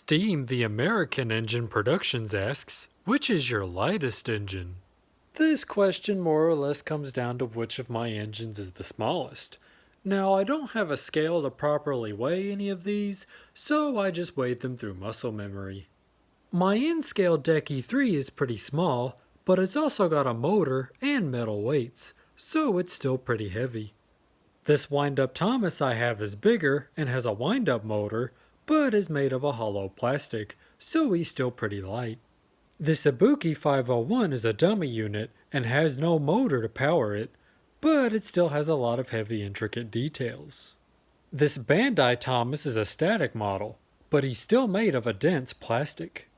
Steam, the American Engine Productions asks, which is your lightest engine? This question more or less comes down to which of my engines is the smallest. Now, I don't have a scale to properly weigh any of these, so I just weighed them through muscle memory. My N-scale Deck E3 is pretty small, but it's also got a motor and metal weights, so it's still pretty heavy. This wind-up Thomas I have is bigger and has a wind-up motor, but is made of a hollow plastic, so he's still pretty light. This Ibuki 501 is a dummy unit and has no motor to power it, but it still has a lot of heavy intricate details. This Bandai Thomas is a static model, but he's still made of a dense plastic.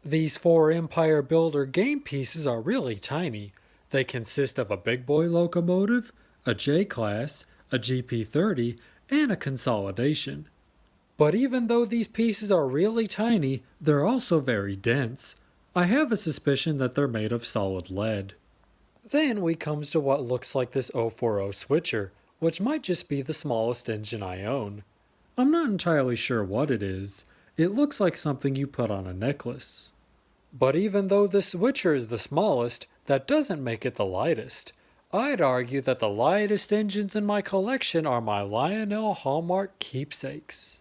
These 4 Empire Builder game pieces are really tiny. They consist of a big boy locomotive, a J-Class, a GP30, and a consolidation. But even though these pieces are really tiny, they're also very dense. I have a suspicion that they're made of solid lead. Then we comes to what looks like this 040 switcher, which might just be the smallest engine I own. I'm not entirely sure what it is. It looks like something you put on a necklace. But even though the switcher is the smallest, that doesn't make it the lightest. I'd argue that the lightest engines in my collection are my Lionel Hallmark keepsakes.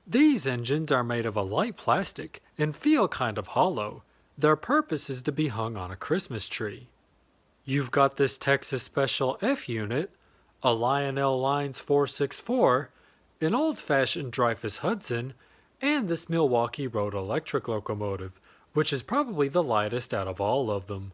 These engines are made of a light plastic and feel kind of hollow. Their purpose is to be hung on a Christmas tree. You've got this Texas Special F unit, a Lionel Lines 464, an old-fashioned Dreyfuss Hudson, and this Milwaukee Road electric locomotive, which is probably the lightest out of all of them.